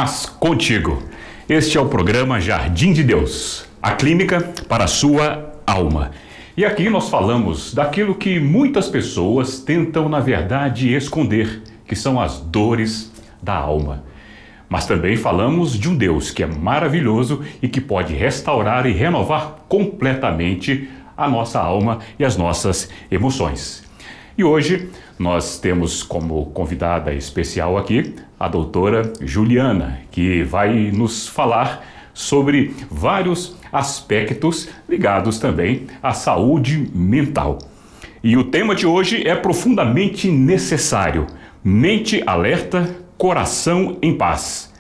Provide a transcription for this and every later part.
Paz contigo. Este é o programa Jardim de Deus, a clínica para a sua alma. E aqui nós falamos daquilo que muitas pessoas tentam, na verdade, esconder, que são as dores da alma. Mas também falamos de um Deus que é maravilhoso e que pode restaurar e renovar completamente a nossa alma e as nossas emoções. E hoje nós temos como convidada especial aqui a doutora Juliana, que vai nos falar sobre vários aspectos ligados também à saúde mental. E o tema de hoje é profundamente necessário: mente alerta, coração em paz,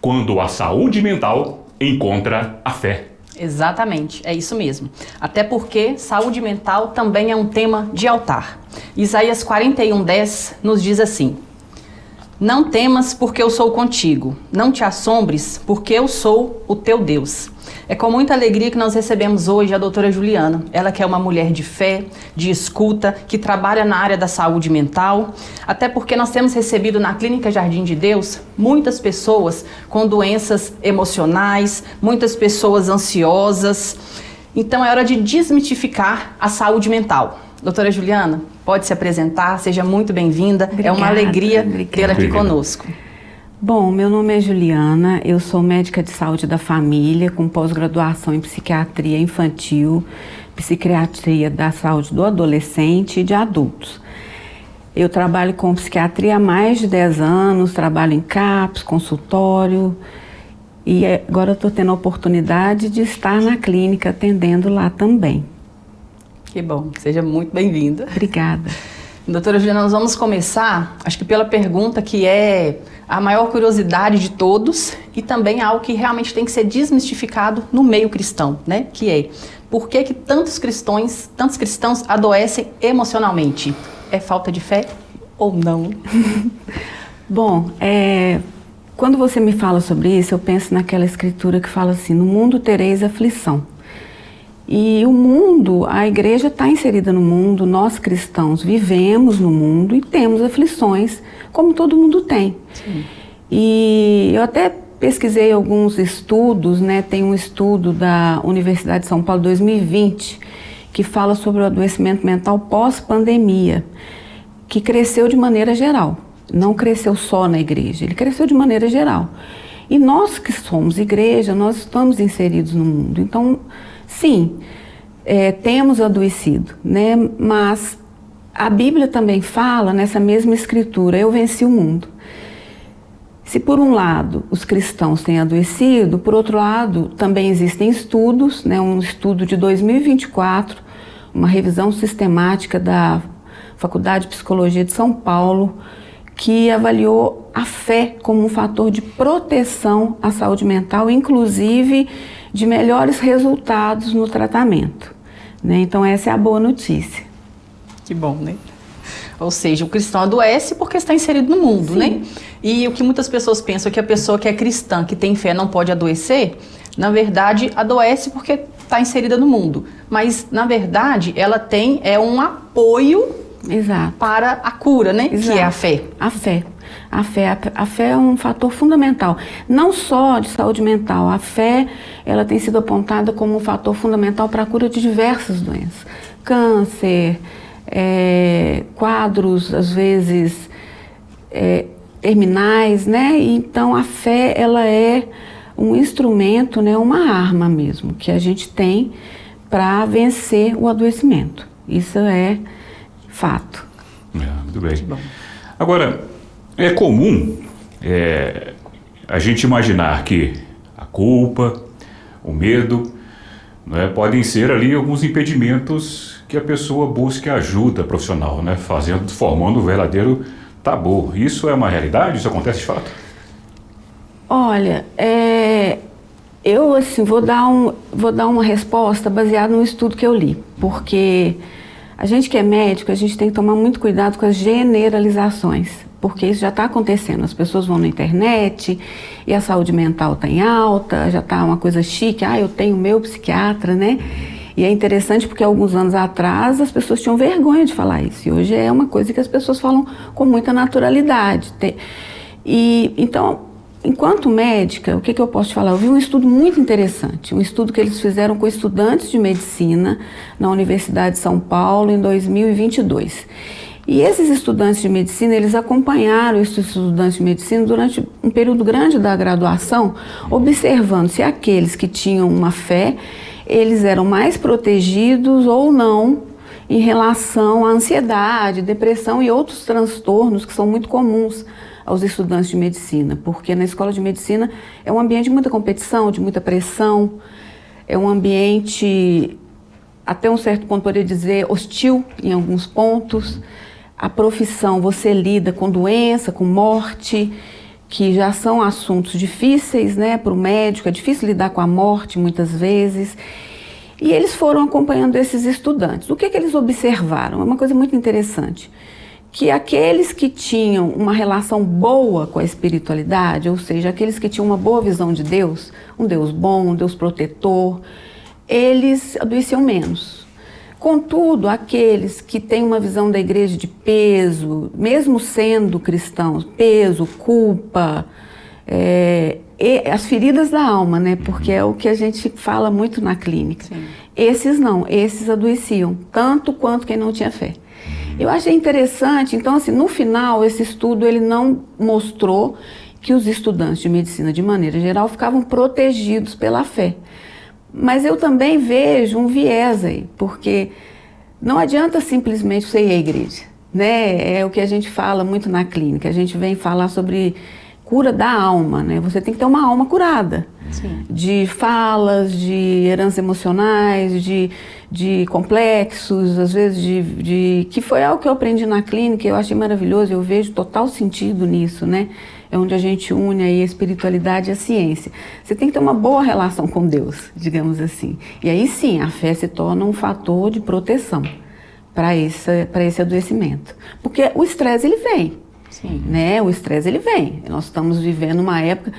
quando a saúde mental encontra a fé. Exatamente, é isso mesmo. Até porque saúde mental também é um tema de altar. Isaías 41:10 nos diz assim: não temas, porque eu sou contigo. Não te assombres, porque eu sou o teu Deus. É com muita alegria que nós recebemos hoje a doutora Juliana. Ela que é uma mulher de fé, de escuta, que trabalha na área da saúde mental. Até porque nós temos recebido na Clínica Jardim de Deus muitas pessoas com doenças emocionais, muitas pessoas ansiosas. Então é hora de desmitificar a saúde mental. Doutora Juliana, pode se apresentar, seja muito bem-vinda. É uma alegria tê-la aqui conosco. Bom, meu nome é Juliana, eu sou médica de saúde da família, com pós-graduação em psiquiatria infantil, psiquiatria da saúde do adolescente e de adultos. Eu trabalho com psiquiatria há mais de 10 anos, trabalho em CAPS, consultório, e agora eu estou tendo a oportunidade de estar na clínica atendendo lá também. Que bom, seja muito bem-vinda. Obrigada. Doutora Juliana, nós vamos começar, acho que pela pergunta que é a maior curiosidade de todos e também algo que realmente tem que ser desmistificado no meio cristão, né? Que é, por que tantos cristãos adoecem emocionalmente? É falta de fé ou não? Bom, quando você me fala sobre isso, eu penso naquela escritura que fala assim: no mundo tereis aflição. E o mundo, a igreja está inserida no mundo, nós cristãos vivemos no mundo e temos aflições, como todo mundo tem. Sim. E eu até pesquisei alguns estudos, né? Tem um estudo da Universidade de São Paulo 2020, que fala sobre o adoecimento mental pós-pandemia, que cresceu de maneira geral, não cresceu só na igreja, ele cresceu de maneira geral. E nós que somos igreja, nós estamos inseridos no mundo, então... Sim, temos adoecido, né? Mas a Bíblia também fala nessa mesma escritura: eu venci o mundo. Se por um lado os cristãos têm adoecido, por outro lado também existem estudos, né? Um estudo de 2024, uma revisão sistemática da Faculdade de Psicologia de São Paulo, que avaliou a fé como um fator de proteção à saúde mental, inclusive de melhores resultados no tratamento, né? Então essa é a boa notícia. Que bom, né? Ou seja, o cristão adoece porque está inserido no mundo, sim, né? E o que muitas pessoas pensam que a pessoa que é cristã, que tem fé, não pode adoecer, na verdade adoece porque está inserida no mundo. Mas na verdade ela tem um apoio, exato, para a cura, né? Exato. Que é a fé. A fé é um fator fundamental, não só de saúde mental. A fé, ela tem sido apontada como um fator fundamental para a cura de diversas doenças. Câncer, quadros, às vezes, terminais, né? Então, a fé, ela é um instrumento, né? Uma arma mesmo, que a gente tem para vencer o adoecimento. Isso é fato. Muito bem. Agora, é comum a gente imaginar que a culpa, o medo, né, podem ser ali alguns impedimentos que a pessoa busque ajuda profissional, né, formando um verdadeiro tabu. Isso é uma realidade? Isso acontece de fato? Olha, eu assim, vou dar uma resposta baseada num estudo que eu li, porque a gente que é médico, a gente tem que tomar muito cuidado com as generalizações, porque isso já está acontecendo. As pessoas vão na internet e a saúde mental está em alta, já está uma coisa chique, eu tenho meu psiquiatra, né? E é interessante porque alguns anos atrás as pessoas tinham vergonha de falar isso, e hoje é uma coisa que as pessoas falam com muita naturalidade. E então enquanto médica, o que eu posso te falar? Eu vi um estudo muito interessante, um estudo que eles fizeram com estudantes de medicina na Universidade de São Paulo em 2022. E esses estudantes de medicina, eles acompanharam esses estudantes de medicina durante um período grande da graduação, observando se aqueles que tinham uma fé, eles eram mais protegidos ou não em relação à ansiedade, depressão e outros transtornos que são muito comuns aos estudantes de medicina, porque na escola de medicina é um ambiente de muita competição, de muita pressão, é um ambiente, até um certo ponto poderia dizer, hostil em alguns pontos. A profissão, você lida com doença, com morte, que já são assuntos difíceis, né, para o médico, é difícil lidar com a morte muitas vezes. E eles foram acompanhando esses estudantes. O que eles observaram? É uma coisa muito interessante, que aqueles que tinham uma relação boa com a espiritualidade, ou seja, aqueles que tinham uma boa visão de Deus, um Deus bom, um Deus protetor, eles adoeciam menos. Contudo, aqueles que têm uma visão da igreja de peso, mesmo sendo cristãos, peso, culpa, e as feridas da alma, né? Porque é o que a gente fala muito na clínica. Sim. Esses não, esses adoeciam, tanto quanto quem não tinha fé. Eu achei interessante, então assim, no final esse estudo ele não mostrou que os estudantes de medicina de maneira geral ficavam protegidos pela fé. Mas eu também vejo um viés aí, porque não adianta simplesmente você ir à igreja, né? É o que a gente fala muito na clínica, a gente vem falar sobre cura da alma, né? Você tem que ter uma alma curada. Sim. De falas, de heranças emocionais, de complexos, às vezes que foi algo que eu aprendi na clínica e eu achei maravilhoso, eu vejo total sentido nisso, né? É onde a gente une aí a espiritualidade e a ciência. Você tem que ter uma boa relação com Deus, digamos assim. E aí sim, a fé se torna um fator de proteção para esse adoecimento. Porque o estresse ele vem, sim, né? O estresse ele vem. Nós estamos vivendo uma época...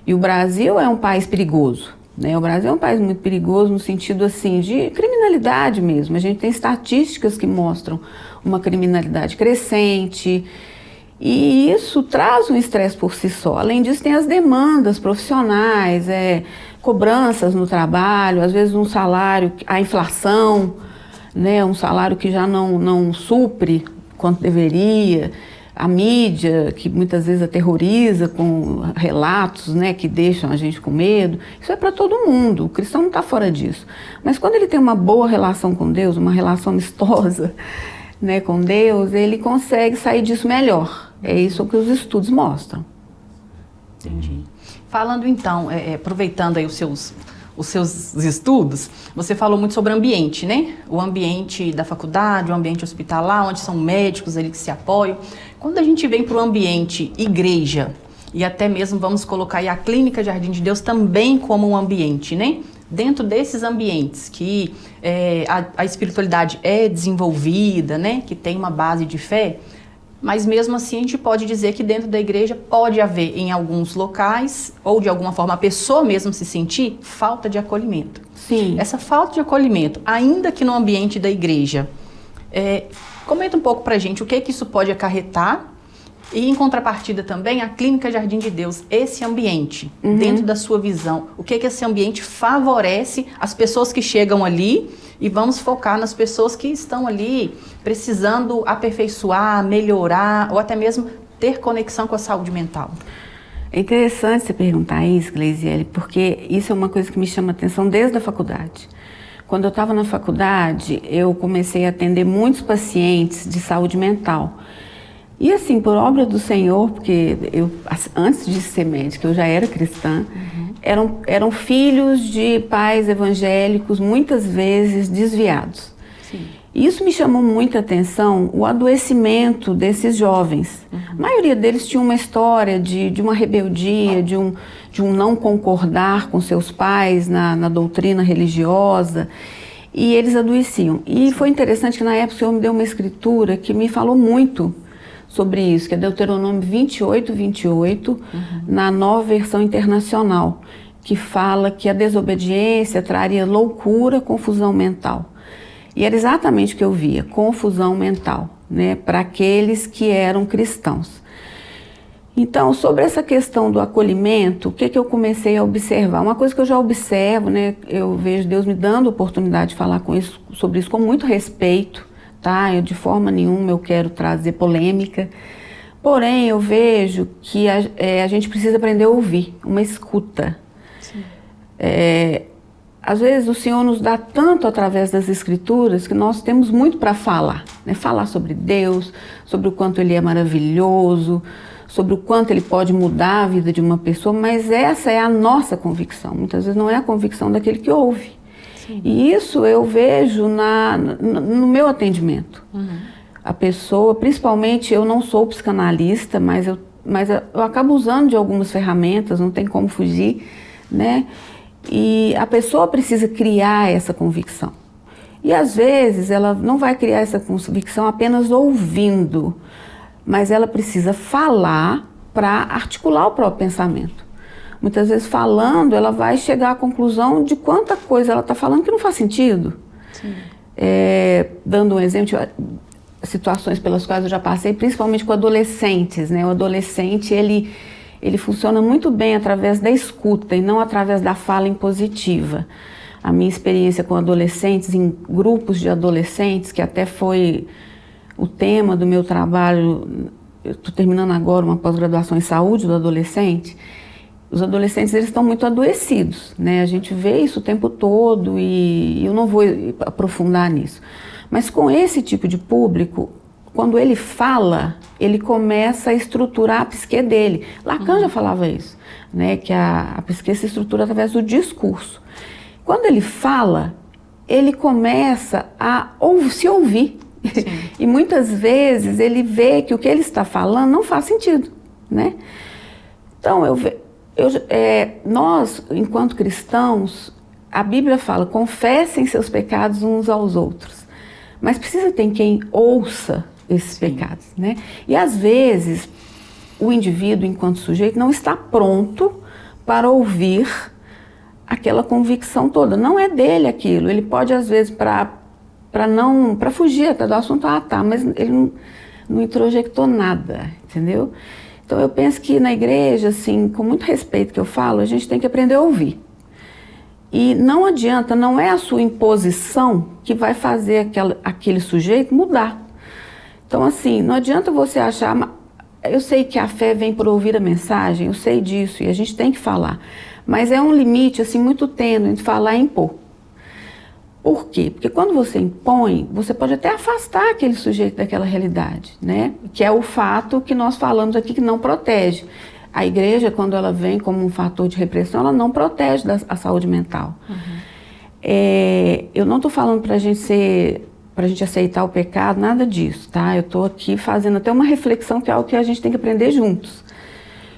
E o Brasil é um país perigoso, né? O Brasil é um país muito perigoso no sentido assim de criminalidade mesmo. A gente tem estatísticas que mostram uma criminalidade crescente e isso traz um estresse por si só. Além disso, tem as demandas profissionais, cobranças no trabalho, às vezes um salário, a inflação, né? Um salário que já não supre quanto deveria. A mídia, que muitas vezes aterroriza com relatos, né, que deixam a gente com medo, isso é para todo mundo, o cristão não está fora disso. Mas quando ele tem uma boa relação com Deus, uma relação amistosa, né, com Deus, ele consegue sair disso melhor. É isso que os estudos mostram. Entendi. Falando então, aproveitando aí os seus estudos, você falou muito sobre ambiente, né? O ambiente da faculdade, o ambiente hospitalar, onde são médicos ali que se apoiam. Quando a gente vem para o ambiente igreja, e até mesmo vamos colocar aí a Clínica Jardim de Deus também como um ambiente, né? Dentro desses ambientes que a espiritualidade é desenvolvida, né? Que tem uma base de fé, mas mesmo assim a gente pode dizer que dentro da igreja pode haver em alguns locais, ou de alguma forma a pessoa mesmo se sentir falta de acolhimento. Sim. Essa falta de acolhimento, ainda que no ambiente da igreja, comenta um pouco pra gente o que isso pode acarretar e em contrapartida também a Clínica Jardim de Deus, esse ambiente, dentro da sua visão, o que esse ambiente favorece as pessoas que chegam ali e vamos focar nas pessoas que estão ali precisando aperfeiçoar, melhorar ou até mesmo ter conexão com a saúde mental. É interessante você perguntar isso, Gleisiele, porque isso é uma coisa que me chama a atenção desde a faculdade. Quando eu estava na faculdade, eu comecei a atender muitos pacientes de saúde mental. E assim, por obra do Senhor, porque eu, antes de ser médica, eu já era cristã, eram filhos de pais evangélicos, muitas vezes desviados. Sim. Isso me chamou muita atenção, o adoecimento desses jovens. A maioria deles tinha uma história de uma rebeldia, de um não concordar com seus pais na doutrina religiosa, e eles adoeciam. E foi interessante que na época o Senhor me deu uma escritura que me falou muito sobre isso, que é Deuteronômio 28, na Nova Versão Internacional, que fala que a desobediência traria loucura, confusão mental. E era exatamente o que eu via, confusão mental, né, para aqueles que eram cristãos. Então, sobre essa questão do acolhimento, o que eu comecei a observar? Uma coisa que eu já observo, né? Eu vejo Deus me dando a oportunidade de falar sobre isso com muito respeito, tá? Eu de forma nenhuma eu quero trazer polêmica. Porém, eu vejo que a gente precisa aprender a ouvir, uma escuta. Às vezes o Senhor nos dá tanto através das Escrituras que nós temos muito para falar, né? Falar sobre Deus, sobre o quanto Ele é maravilhoso, sobre o quanto Ele pode mudar a vida de uma pessoa, mas essa é a nossa convicção. Muitas vezes não é a convicção daquele que ouve. Sim. E isso eu vejo no meu atendimento. A pessoa, principalmente, eu não sou psicanalista, mas eu acabo usando de algumas ferramentas, não tem como fugir, né? E a pessoa precisa criar essa convicção. E às vezes ela não vai criar essa convicção apenas ouvindo, mas ela precisa falar para articular o próprio pensamento. Muitas vezes falando, ela vai chegar à conclusão de quanta coisa ela está falando que não faz sentido. Dando um exemplo, situações pelas quais eu já passei, principalmente com adolescentes, né? O adolescente, ele funciona muito bem através da escuta e não através da fala impositiva. A minha experiência com adolescentes, em grupos de adolescentes, que até foi o tema do meu trabalho, eu estou terminando agora uma pós-graduação em saúde do adolescente. Os adolescentes, eles estão muito adoecidos, né? A gente vê isso o tempo todo e eu não vou aprofundar nisso. Mas com esse tipo de público, quando ele fala, ele começa a estruturar a psique dele. Lacan já falava isso, né? Que a psique se estrutura através do discurso. Quando ele fala, ele começa a se ouvir. E muitas vezes ele vê que o que ele está falando não faz sentido, né? Então, nós, enquanto cristãos, a Bíblia fala, confessem seus pecados uns aos outros. Mas precisa ter quem ouça esses pecados, né? E às vezes, o indivíduo, enquanto sujeito, não está pronto para ouvir aquela convicção toda. Não é dele aquilo. Ele pode, às vezes, para fugir até do assunto, mas ele não introjectou nada, entendeu? Então eu penso que na igreja, assim, com muito respeito que eu falo, a gente tem que aprender a ouvir. E não adianta, não é a sua imposição que vai fazer aquele sujeito mudar. Então, assim, não adianta você achar... Eu sei que a fé vem por ouvir a mensagem, eu sei disso, e a gente tem que falar. Mas é um limite, assim, muito tênue entre falar e impor. Por quê? Porque quando você impõe, você pode até afastar aquele sujeito daquela realidade, né? Que é o fato que nós falamos aqui que não protege. A igreja, quando ela vem como um fator de repressão, ela não protege a saúde mental. Eu não estou falando para a gente aceitar o pecado, nada disso, tá? Eu estou aqui fazendo até uma reflexão que é algo que a gente tem que aprender juntos.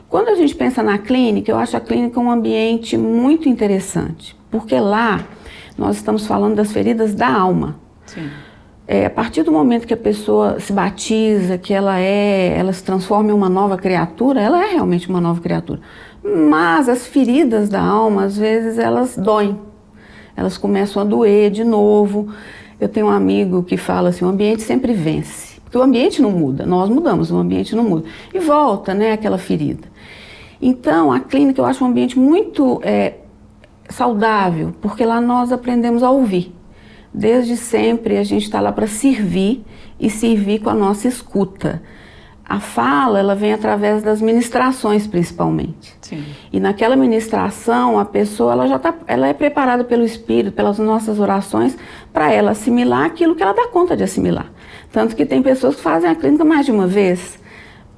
Quando a gente pensa na clínica, eu acho a clínica um ambiente muito interessante, porque lá nós estamos falando das feridas da alma. Sim. A partir do momento que a pessoa se batiza, que ela se transforma em uma nova criatura, ela é realmente uma nova criatura. Mas as feridas da alma, às vezes, elas doem. Elas começam a doer de novo. Eu tenho um amigo que fala assim, o ambiente sempre vence. Porque o ambiente não muda, nós mudamos, o ambiente não muda. E volta, né, aquela ferida. Então, a clínica eu acho um ambiente muito saudável, porque lá nós aprendemos a ouvir. Desde sempre a gente está lá para servir e servir com a nossa escuta. A fala, ela vem através das ministrações, principalmente. Sim. E naquela ministração, a pessoa ela é preparada pelo Espírito, pelas nossas orações, para ela assimilar aquilo que ela dá conta de assimilar. Tanto que tem pessoas que fazem a clínica mais de uma vez,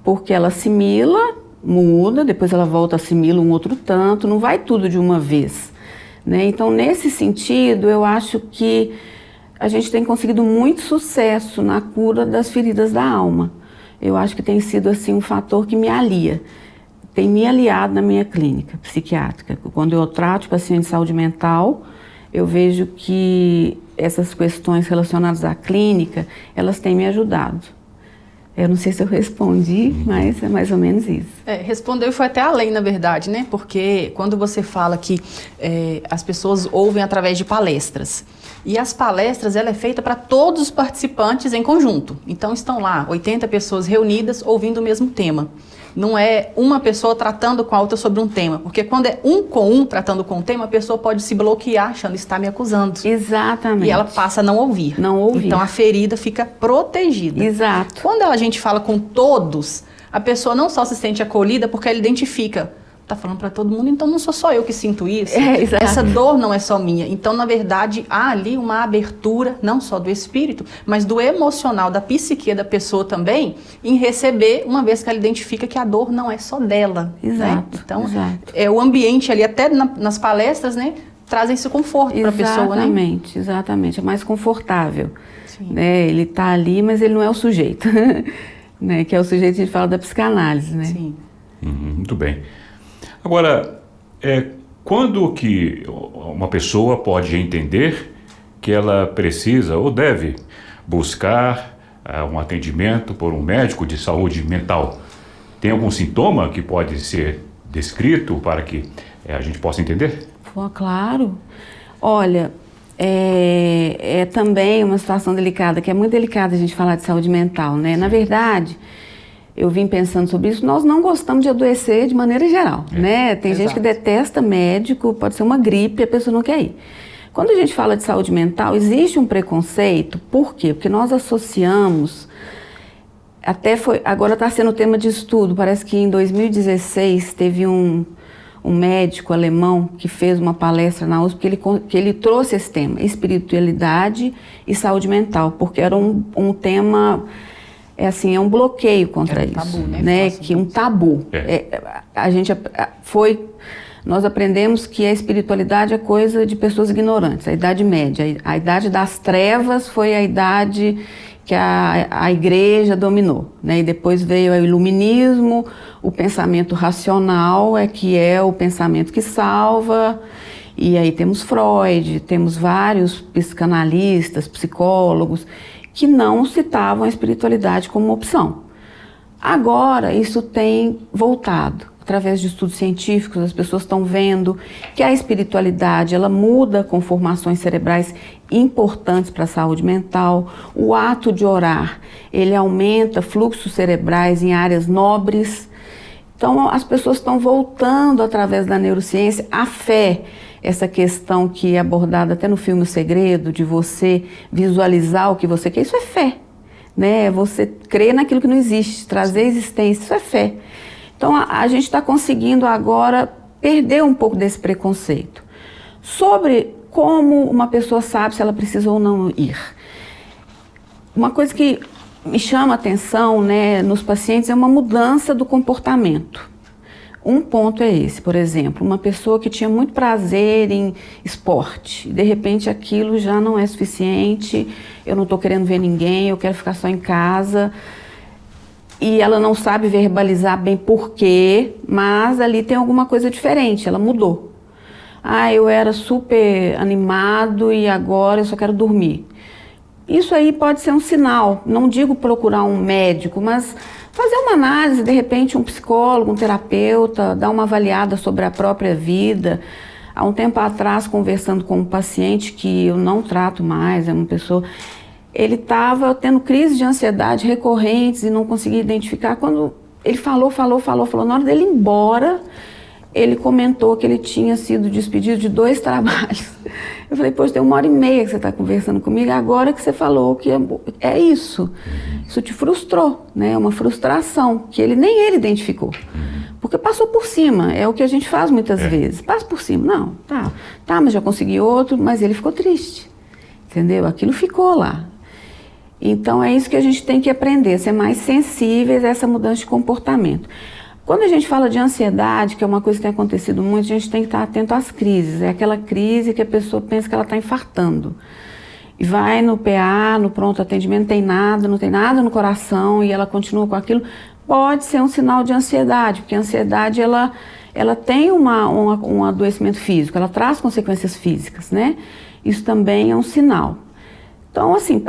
porque ela assimila, muda, depois ela volta, assimila um outro tanto, não vai tudo de uma vez. Né? Então, nesse sentido, eu acho que a gente tem conseguido muito sucesso na cura das feridas da alma. Eu acho que tem sido assim, um fator que me alia, tem me aliado na minha clínica psiquiátrica. Quando eu trato paciente de saúde mental, eu vejo que essas questões relacionadas à clínica, elas têm me ajudado. Eu não sei se eu respondi, mas é mais ou menos isso. Respondeu e foi até além, na verdade, né? Porque quando você fala que as pessoas ouvem através de palestras, e as palestras, ela é feita para todos os participantes em conjunto. Então, estão lá 80 pessoas reunidas ouvindo o mesmo tema. Não é uma pessoa tratando com a outra sobre um tema. Porque quando é um com um tratando com um tema, a pessoa pode se bloquear achando está me acusando. Exatamente. E ela passa a não ouvir. Não ouvir. Então a ferida fica protegida. Exato. Quando a gente fala com todos, a pessoa não só se sente acolhida porque ela identifica. Tá falando para todo mundo, então não sou só eu que sinto isso. Exato. Essa dor não é só minha. Então, na verdade, há ali uma abertura, não só do espírito, mas do emocional, da psique da pessoa também, em receber, uma vez que ela identifica que a dor não é só dela. Exato. Né? Então, exato. o ambiente ali, até nas palestras, né, trazem esse conforto para a pessoa, né? Exatamente, exatamente. É mais confortável. Sim. Né? Ele está ali, mas ele não é o sujeito. Né? Que é o sujeito que a gente fala da psicanálise, né? Sim. Muito bem. Agora, quando que uma pessoa pode entender que ela precisa ou deve buscar um atendimento por um médico de saúde mental? Tem algum sintoma que pode ser descrito para que a gente possa entender? Pô, claro. Olha, é também uma situação delicada, que é muito delicada a gente falar de saúde mental, né? Na verdade, eu vim pensando sobre isso, nós não gostamos de adoecer de maneira geral, né? Tem gente que detesta médico, pode ser uma gripe, a pessoa não quer ir. Quando a gente fala de saúde mental, existe um preconceito, por quê? Porque nós associamos, agora está sendo tema de estudo, parece que em 2016 teve um médico alemão que fez uma palestra na USP, que ele trouxe esse tema, espiritualidade e saúde mental, porque era um tema... É um bloqueio contra isso, tabu, né? Que um tabu. Nós aprendemos que a espiritualidade é coisa de pessoas ignorantes, a Idade Média. A Idade das Trevas foi a idade que a igreja dominou, né? E depois veio o iluminismo, o pensamento racional que é o pensamento que salva. E aí temos Freud, temos vários psicanalistas, psicólogos, que não citavam a espiritualidade como uma opção. Agora, isso tem voltado. Através de estudos científicos, as pessoas estão vendo que a espiritualidade, ela muda conformações cerebrais importantes para a saúde mental. O ato de orar, ele aumenta fluxos cerebrais em áreas nobres. Então, as pessoas estão voltando, através da neurociência, à fé. Essa questão que é abordada até no filme O Segredo, de você visualizar o que você quer, isso é fé, né? Você crer naquilo que não existe, trazer existência, isso é fé. Então a gente está conseguindo agora perder um pouco desse preconceito. Sobre como uma pessoa sabe se ela precisa ou não ir. Uma coisa que me chama a atenção, né, nos pacientes é uma mudança do comportamento. Um ponto é esse, por exemplo, uma pessoa que tinha muito prazer em esporte, de repente aquilo já não é suficiente, eu não estou querendo ver ninguém, eu quero ficar só em casa, e ela não sabe verbalizar bem por quê, mas ali tem alguma coisa diferente, ela mudou. Eu era super animado e agora eu só quero dormir. Isso aí pode ser um sinal, não digo procurar um médico, mas fazer uma análise, de repente um psicólogo, um terapeuta, dar uma avaliada sobre a própria vida. Há um tempo atrás, conversando com um paciente que eu não trato mais, é uma pessoa, ele estava tendo crises de ansiedade recorrentes e não conseguia identificar. Quando ele falou, na hora dele ir embora, ele comentou que ele tinha sido despedido de 2 trabalhos. Eu falei, poxa, tem 1h30 que você está conversando comigo, agora que você falou que é isso. Isso te frustrou, né? É uma frustração que nem ele identificou. Porque passou por cima, é o que a gente faz muitas vezes. Passa por cima, não, tá, mas já consegui outro, mas ele ficou triste, entendeu? Aquilo ficou lá. Então é isso que a gente tem que aprender, ser mais sensíveis a essa mudança de comportamento. Quando a gente fala de ansiedade, que é uma coisa que tem acontecido muito, a gente tem que estar atento às crises. É aquela crise que a pessoa pensa que ela está infartando. E vai no PA, no pronto atendimento, não tem nada no coração e ela continua com aquilo. Pode ser um sinal de ansiedade, porque a ansiedade ela tem um adoecimento físico, ela traz consequências físicas, né? Isso também é um sinal. Então, assim,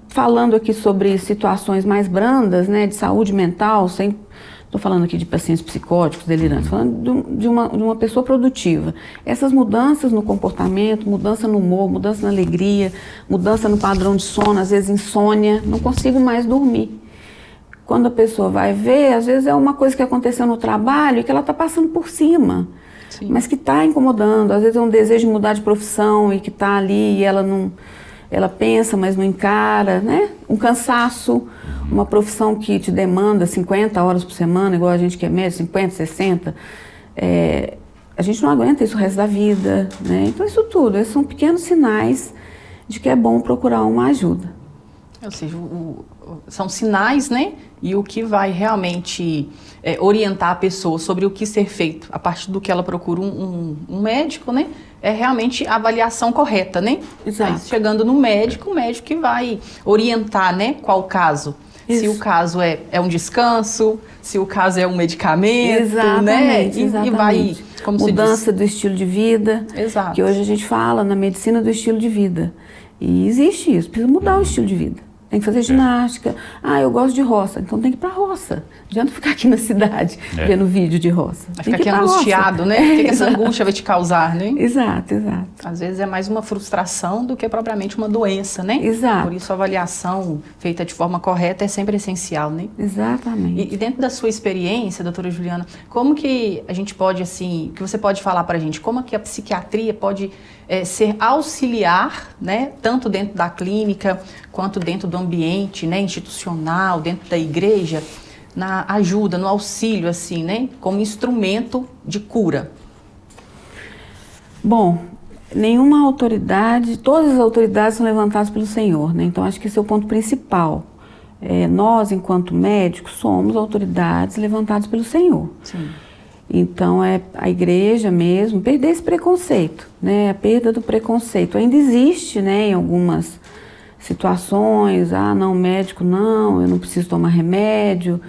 falando aqui sobre situações mais brandas, né, de saúde mental, estou falando aqui de pacientes psicóticos, delirantes, falando de uma pessoa produtiva. Essas mudanças no comportamento, mudança no humor, mudança na alegria, mudança no padrão de sono, às vezes insônia, não consigo mais dormir. quando a pessoa vai ver, às vezes é uma coisa que aconteceu no trabalho e que ela está passando por cima. Sim. Mas que está incomodando, às vezes é um desejo de mudar de profissão e que está ali e ela pensa, mas não encara, né? Um cansaço, uma profissão que te demanda 50 horas por semana, igual a gente que é médico, 50, 60, a gente não aguenta isso o resto da vida, né? Então isso tudo, esses são pequenos sinais de que é bom procurar uma ajuda. Ou seja, são sinais, né? E o que vai realmente orientar a pessoa sobre o que ser feito a partir do que ela procura um médico, né? É realmente a avaliação correta, né? Exato. Aí, chegando no médico, o médico que vai orientar, né? Qual o caso. Isso. Se o caso é um descanso, se o caso é um medicamento, exatamente, né? exatamente. E vai, como se diz... Mudança do estilo de vida. Exato. Que hoje a gente fala na medicina do estilo de vida. E existe isso, precisa mudar o estilo de vida. Tem que fazer ginástica. Ah, eu gosto de roça, então tem que ir pra roça. Não adianta ficar aqui na cidade vendo vídeo de roça. Vai ficar aqui angustiado, né? O que essa angústia vai te causar, né? Exato, exato. Às vezes é mais uma frustração do que propriamente uma doença, né? Exato. Por isso a avaliação feita de forma correta é sempre essencial, né? Exatamente. E dentro da sua experiência, doutora Juliana, como que a gente pode, assim, que você pode falar pra gente, como que a psiquiatria pode ser auxiliar, né? Tanto dentro da clínica, quanto dentro do ambiente, né? Institucional, dentro da igreja, na ajuda, no auxílio, assim, né? Como instrumento de cura. Bom, nenhuma autoridade, todas as autoridades são levantadas pelo Senhor, né? Então acho que esse é o ponto principal. Nós, enquanto médicos, somos autoridades levantadas pelo Senhor. Sim. Então é a igreja mesmo, perder esse preconceito, né? A perda do preconceito ainda existe, né? Em algumas situações, não, médico não, eu não preciso tomar remédio.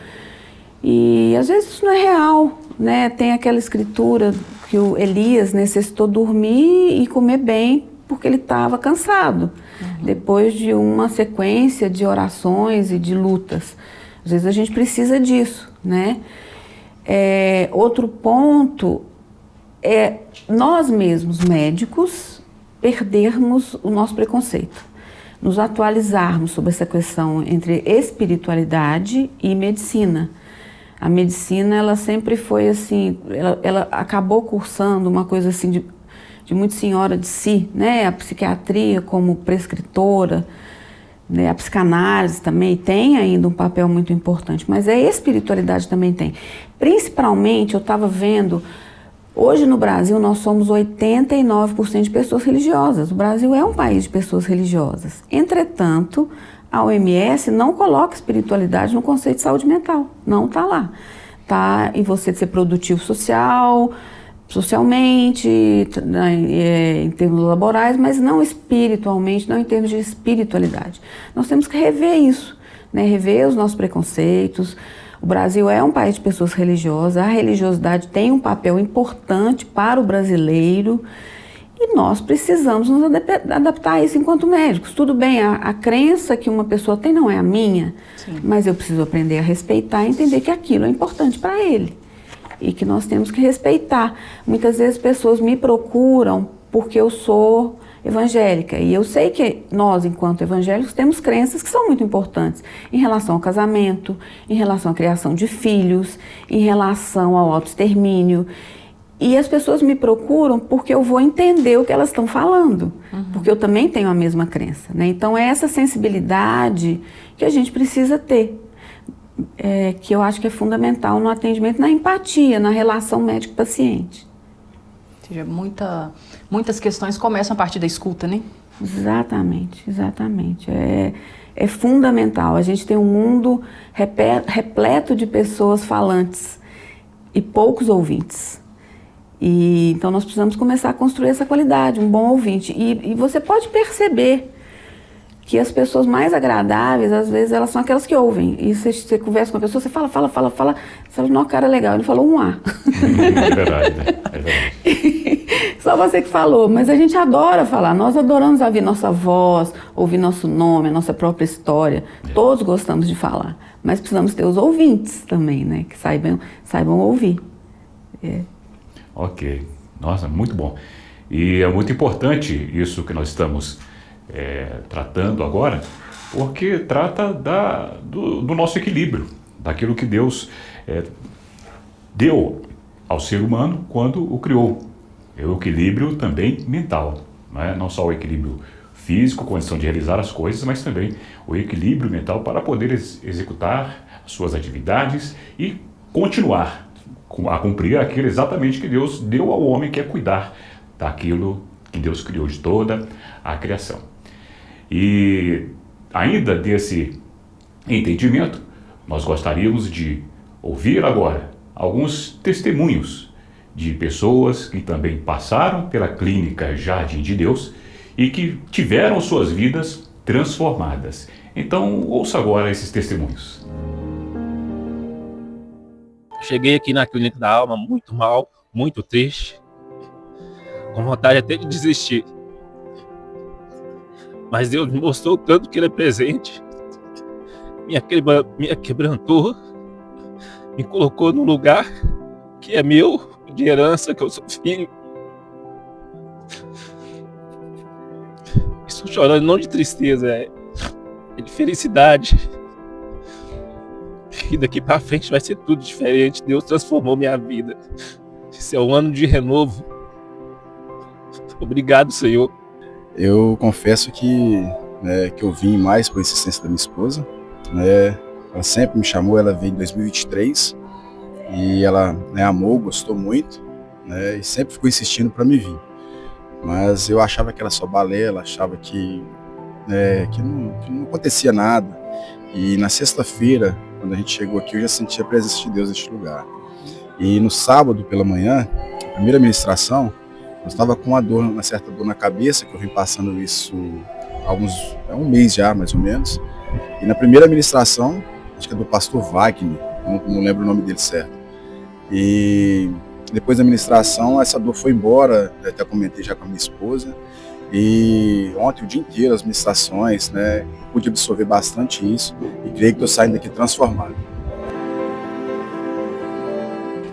E às vezes isso não é real, né? Tem aquela escritura que o Elias necessitou dormir e comer bem porque ele estava cansado, depois de uma sequência de orações e de lutas. Às vezes a gente precisa disso, né? Outro ponto é nós mesmos, médicos, perdermos o nosso preconceito, nos atualizarmos sobre essa questão entre espiritualidade e medicina. A medicina, ela sempre foi assim, ela acabou cursando uma coisa assim de muito senhora de si, né? A psiquiatria como prescritora, né? A psicanálise também tem ainda um papel muito importante, mas a espiritualidade também tem. Principalmente, eu estava vendo, hoje no Brasil nós somos 89% de pessoas religiosas. O Brasil é um país de pessoas religiosas. Entretanto, a OMS não coloca espiritualidade no conceito de saúde mental. Não está lá. Está em você ser produtivo socialmente, em termos laborais, mas não espiritualmente, não em termos de espiritualidade. Nós temos que rever isso, né? Rever os nossos preconceitos. O Brasil é um país de pessoas religiosas, a religiosidade tem um papel importante para o brasileiro e nós precisamos nos adaptar a isso enquanto médicos. Tudo bem, a crença que uma pessoa tem não é a minha, sim, mas eu preciso aprender a respeitar e entender que aquilo é importante para ele e que nós temos que respeitar. Muitas vezes pessoas me procuram porque eu sou evangélica e eu sei que nós, enquanto evangélicos, temos crenças que são muito importantes em relação ao casamento, em relação à criação de filhos, em relação ao autoextermínio. E as pessoas me procuram porque eu vou entender o que elas estão falando, porque eu também tenho a mesma crença, né? Então é essa sensibilidade que a gente precisa ter, que eu acho que é fundamental no atendimento, na empatia, na relação médico-paciente. Ou seja, muitas questões começam a partir da escuta, né? Exatamente, exatamente. É fundamental. A gente tem um mundo repleto de pessoas falantes e poucos ouvintes. E então nós precisamos começar a construir essa qualidade, um bom ouvinte. E você pode perceber que as pessoas mais agradáveis, às vezes, elas são aquelas que ouvem. E você conversa com a pessoa, você fala, você fala, não, cara, legal, ele falou um A. É verdade, é verdade. Só você que falou, mas a gente adora falar, nós adoramos ouvir nossa voz, ouvir nosso nome, a nossa própria história. Todos gostamos de falar, mas precisamos ter os ouvintes também, né, que saibam ouvir. Ok, nossa, muito bom. E é muito importante isso que nós estamos tratando agora, porque trata do nosso equilíbrio, daquilo que Deus deu ao ser humano quando o criou. É o equilíbrio também mental, não só o equilíbrio físico, condição de realizar as coisas, mas também o equilíbrio mental para poder executar as suas atividades e continuar a cumprir aquilo exatamente que Deus deu ao homem, que é cuidar daquilo que Deus criou, de toda a criação. E ainda desse entendimento, nós gostaríamos de ouvir agora alguns testemunhos de pessoas que também passaram pela clínica Jardim de Deus e que tiveram suas vidas transformadas. Então, ouça agora esses testemunhos. Cheguei aqui na Clínica da Alma muito mal, muito triste, com vontade até de desistir. Mas Deus me mostrou tanto que Ele é presente, me quebrantou, me colocou num lugar que é meu, de herança, que eu sou filho. Estou chorando não de tristeza, é de felicidade. E daqui para frente vai ser tudo diferente. Deus transformou minha vida. Esse é um ano de renovo. Obrigado, Senhor. Eu confesso que eu vim mais por insistência da minha esposa. Ela sempre me chamou, ela veio em 2023 e ela amou, gostou muito, e sempre ficou insistindo para me vir. Mas eu achava que era só balela, achava que não acontecia nada. E na sexta-feira, quando a gente chegou aqui, eu já senti a presença de Deus neste lugar. E no sábado pela manhã, a primeira ministração, eu estava com uma certa dor na cabeça, que eu vim passando isso há um mês já, mais ou menos. E na primeira ministração, acho que é do pastor Wagner, não lembro o nome dele certo. E depois da ministração, essa dor foi embora, eu até comentei já com a minha esposa. E ontem, o dia inteiro, as ministrações, pude absorver bastante isso e creio que estou saindo daqui transformado.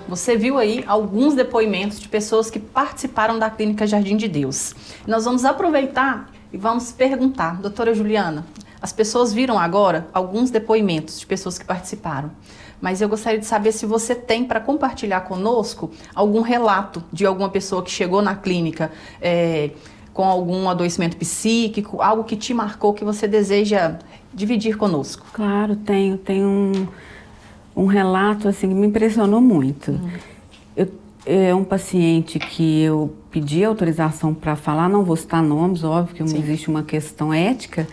Você viu aí alguns depoimentos de pessoas que participaram da Clínica Jardim de Deus. Nós vamos aproveitar e vamos perguntar, doutora Juliana, as pessoas viram agora alguns depoimentos de pessoas que participaram, mas eu gostaria de saber se você tem para compartilhar conosco algum relato de alguma pessoa que chegou na clínica com algum adoecimento psíquico, algo que te marcou, que você deseja dividir conosco. Claro, tenho um relato assim, que me impressionou muito. É um paciente que eu pedi autorização para falar, não vou citar nomes, óbvio que não existe uma questão ética,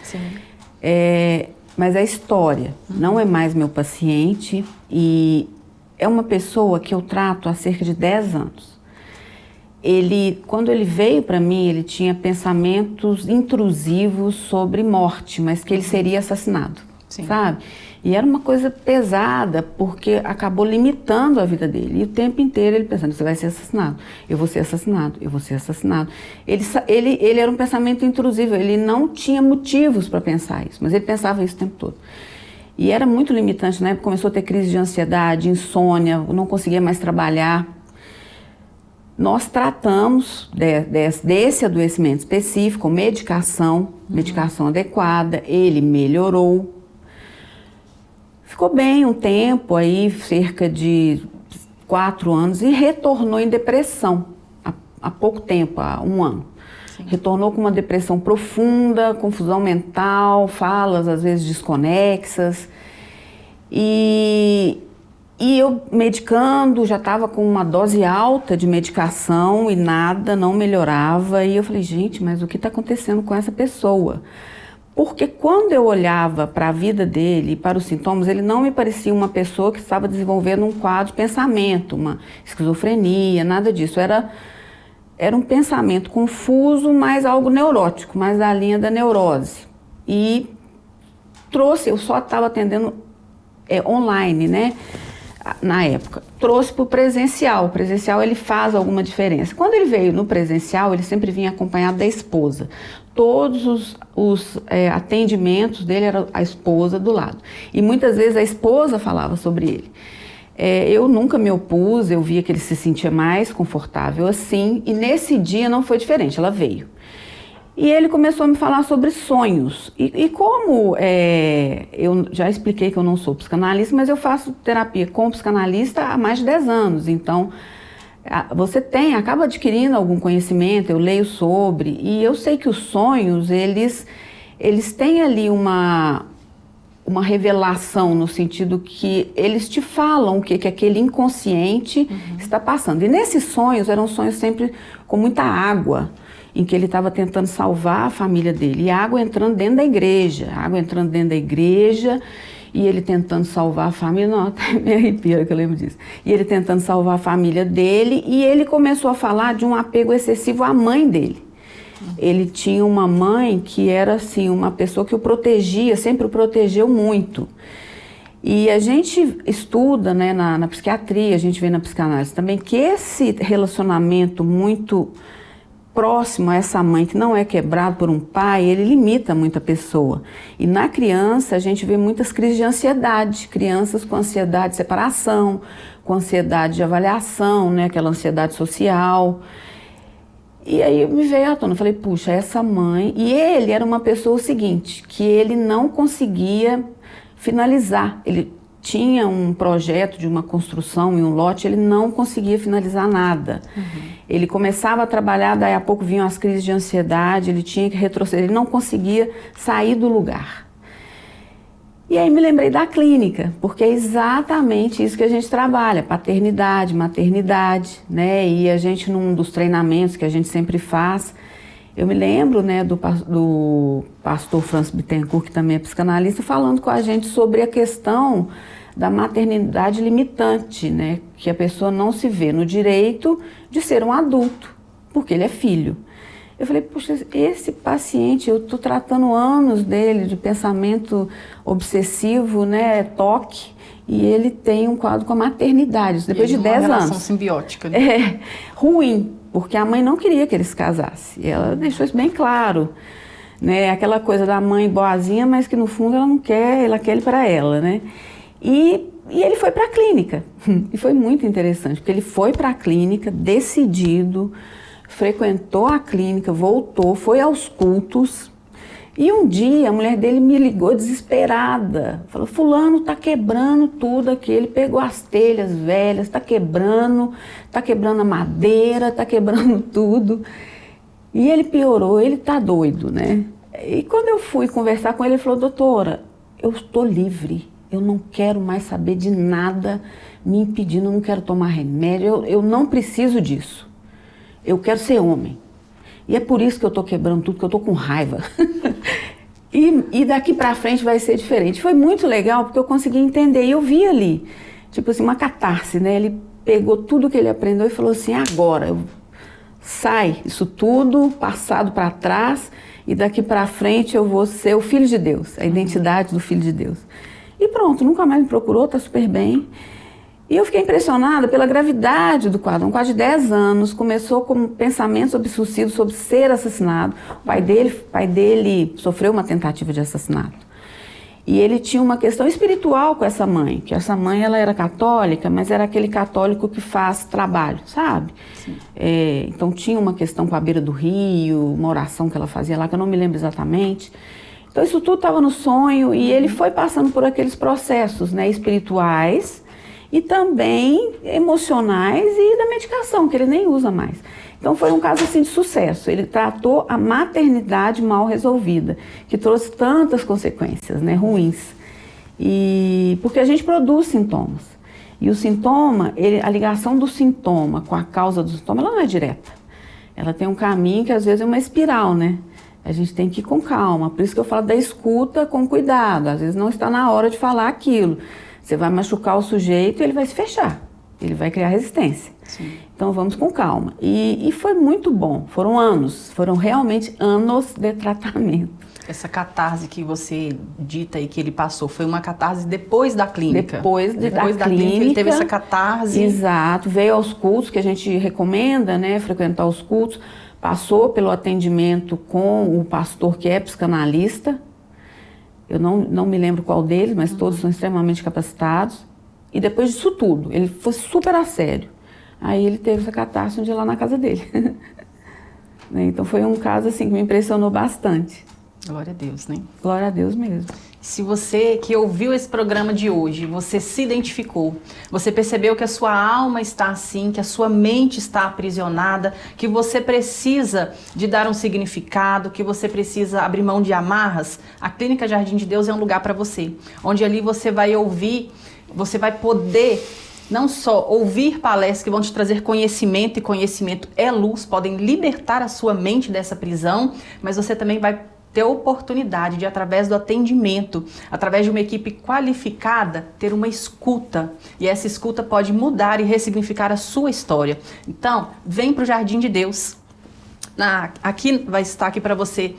mas a história não é mais meu paciente e é uma pessoa que eu trato há cerca de 10 anos. Quando ele veio para mim, ele tinha pensamentos intrusivos sobre morte, mas que ele seria assassinado, sabe? E era uma coisa pesada, porque acabou limitando a vida dele. E o tempo inteiro ele pensando, você vai ser assassinado, eu vou ser assassinado, eu vou ser assassinado. Ele era um pensamento intrusivo, ele não tinha motivos para pensar isso, mas ele pensava isso o tempo todo. E era muito limitante, né? Começou a ter crise de ansiedade, insônia, não conseguia mais trabalhar. Nós tratamos desse adoecimento específico, medicação adequada, ele melhorou. Ficou bem um tempo, aí cerca de 4 anos, e retornou em depressão, há pouco tempo, há 1 ano. Retornou com uma depressão profunda, confusão mental, falas às vezes desconexas. E eu medicando, já estava com uma dose alta de medicação e nada, não melhorava. E eu falei, gente, mas o que está acontecendo com essa pessoa? Porque quando eu olhava para a vida dele e para os sintomas, ele não me parecia uma pessoa que estava desenvolvendo um quadro de pensamento, uma esquizofrenia, nada disso. Era um pensamento confuso, mas algo neurótico, mais da linha da neurose. E eu só estava atendendo online, né? Na época, trouxe para o presencial. O presencial ele faz alguma diferença. Quando ele veio no presencial, ele sempre vinha acompanhado da esposa. Todos os atendimentos dele era a esposa do lado. E muitas vezes a esposa falava sobre ele. Eu nunca me opus, eu via que ele se sentia mais confortável assim. E nesse dia não foi diferente, ela veio. E ele começou a me falar sobre sonhos. E como eu já expliquei que eu não sou psicanalista, mas eu faço terapia com psicanalista há mais de 10 anos. Então, você acaba adquirindo algum conhecimento, eu leio sobre, e eu sei que os sonhos, eles têm ali uma revelação no sentido que eles te falam o que aquele inconsciente está passando. E nesses sonhos, eram sonhos sempre com muita água, em que ele estava tentando salvar a família dele. E a água entrando dentro da igreja, e ele tentando salvar a família. Não, até me arrepia que eu lembro disso. E ele tentando salvar a família dele, e ele começou a falar de um apego excessivo à mãe dele. Ele tinha uma mãe que era assim, uma pessoa que o protegia, sempre o protegeu muito. E a gente estuda, né, na psiquiatria, a gente vê na psicanálise também, que esse relacionamento muito próximo a essa mãe, que não é quebrado por um pai, ele limita muito a pessoa. E na criança a gente vê muitas crises de ansiedade, crianças com ansiedade de separação, com ansiedade de avaliação, né, aquela ansiedade social. E aí me veio à tona, eu falei, puxa, essa mãe... E ele era uma pessoa seguinte, que ele não conseguia finalizar. Ele tinha um projeto de uma construção em um lote, ele não conseguia finalizar nada. Ele começava a trabalhar, daí a pouco vinham as crises de ansiedade, ele tinha que retroceder, ele não conseguia sair do lugar. E aí me lembrei da clínica, porque é exatamente isso que a gente trabalha, paternidade, maternidade, né? E a gente, num dos treinamentos que a gente sempre faz, eu me lembro, né, do pastor Francis Bittencourt, que também é psicanalista, falando com a gente sobre a questão da maternidade limitante, né? Que a pessoa não se vê no direito de ser um adulto, porque ele é filho. Eu falei, poxa, esse paciente, eu estou tratando anos dele de pensamento obsessivo, né, toque, e ele tem um quadro com a maternidade, depois de 10 anos. Uma relação simbiótica, né? Ruim, porque a mãe não queria que ele se casasse, e ela deixou isso bem claro, né, aquela coisa da mãe boazinha, mas que no fundo ela não quer, ela quer ele para ela, né. E ele foi para a clínica, e foi muito interessante, porque ele foi para a clínica decidido, frequentou a clínica, voltou, foi aos cultos, e um dia a mulher dele me ligou desesperada, falou, fulano tá quebrando tudo aqui, ele pegou as telhas velhas, tá quebrando a madeira, tá quebrando tudo, e ele piorou, ele tá doido, né? E quando eu fui conversar com ele, ele falou, doutora, eu estou livre, eu não quero mais saber de nada me impedindo, eu não quero tomar remédio, eu não preciso disso. Eu quero ser homem. E é por isso que eu estou quebrando tudo, que eu estou com raiva. e daqui para frente vai ser diferente. Foi muito legal porque eu consegui entender. E eu vi ali, tipo assim, uma catarse, né? Ele pegou tudo que ele aprendeu e falou assim, agora, sai isso tudo, passado para trás, e daqui para frente eu vou ser o Filho de Deus, a identidade do Filho de Deus. E pronto, nunca mais me procurou, está super bem. E eu fiquei impressionada pela gravidade do quadro. Um quadro de 10 anos, começou com pensamentos sobre suicídio, sobre ser assassinado. O pai dele sofreu uma tentativa de assassinato. E ele tinha uma questão espiritual com essa mãe, que essa mãe ela era católica, mas era aquele católico que faz trabalho, sabe? Então tinha uma questão com a beira do rio, uma oração que ela fazia lá, que eu não me lembro exatamente. Então isso tudo estava no sonho e ele foi passando por aqueles processos, né, espirituais, e também emocionais e da medicação, que ele nem usa mais. Então foi um caso assim de sucesso, ele tratou a maternidade mal resolvida, que trouxe tantas consequências, né, ruins. E porque a gente produz sintomas, e o sintoma, a ligação do sintoma com a causa do sintoma, ela não é direta. Ela tem um caminho que às vezes é uma espiral, né? A gente tem que ir com calma, por isso que eu falo da escuta com cuidado, às vezes não está na hora de falar aquilo. Você vai machucar o sujeito e ele vai se fechar, ele vai criar resistência. Sim. Então vamos com calma. E foi muito bom, foram realmente anos de tratamento. Essa catarse que você dita aí que ele passou, foi uma catarse depois da clínica? Depois da clínica ele teve essa catarse. Exato, veio aos cultos, que a gente recomenda, né, frequentar os cultos, passou pelo atendimento com o pastor que é psicanalista. Eu não me lembro qual deles, mas todos são extremamente capacitados. E depois disso tudo, ele foi super a sério. Aí ele teve essa catarse um dia lá na casa dele. né? Então foi um caso assim que me impressionou bastante. Glória a Deus, né? Glória a Deus mesmo. Se você que ouviu esse programa de hoje, você se identificou, você percebeu que a sua alma está assim, que a sua mente está aprisionada, que você precisa de dar um significado, que você precisa abrir mão de amarras, a Clínica Jardim de Deus é um lugar para você, onde ali você vai ouvir, você vai poder não só ouvir palestras que vão te trazer conhecimento, e conhecimento é luz, podem libertar a sua mente dessa prisão, mas você também vai ter oportunidade de, através do atendimento, através de uma equipe qualificada, ter uma escuta. E essa escuta pode mudar e ressignificar a sua história. Então, vem para o Jardim de Deus. Aqui vai estar aqui para você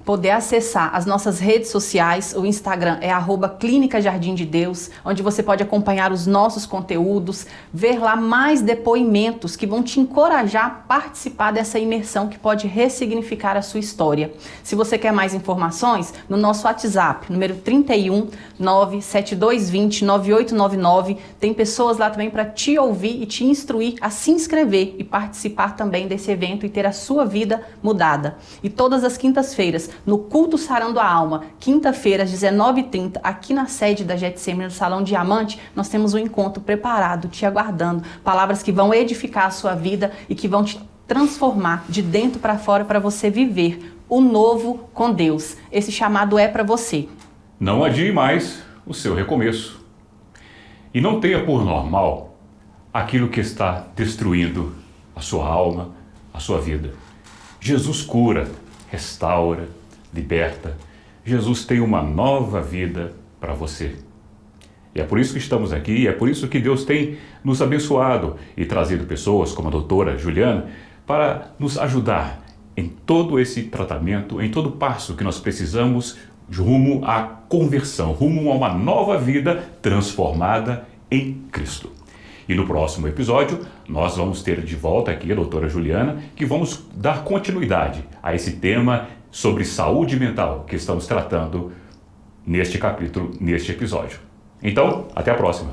poder acessar as nossas redes sociais. O Instagram é @Clínica Jardim de Deus, onde você pode acompanhar os nossos conteúdos, ver lá mais depoimentos que vão te encorajar a participar dessa imersão que pode ressignificar a sua história. Se você quer mais informações, no nosso WhatsApp, número 31 97220 9899, tem pessoas lá também para te ouvir e te instruir a se inscrever e participar também desse evento e ter a sua vida mudada. E todas as quintas-feiras, no Culto Sarando a Alma, quinta-feira às 19h30, aqui na sede da Getsemane, no Salão Diamante, nós temos um encontro preparado, te aguardando. Palavras que vão edificar a sua vida e que vão te transformar de dentro para fora para você viver o novo com Deus. Esse chamado é para você. Não adie mais o seu recomeço. E não tenha por normal aquilo que está destruindo a sua alma, a sua vida. Jesus cura, restaura, liberta. Jesus tem uma nova vida para você. E é por isso que estamos aqui, é por isso que Deus tem nos abençoado e trazido pessoas como a doutora Juliana para nos ajudar em todo esse tratamento, em todo passo que nós precisamos rumo à conversão, rumo a uma nova vida transformada em Cristo. E no próximo episódio, nós vamos ter de volta aqui a doutora Juliana, que vamos dar continuidade a esse tema sobre saúde mental que estamos tratando neste capítulo, neste episódio. Então, até a próxima!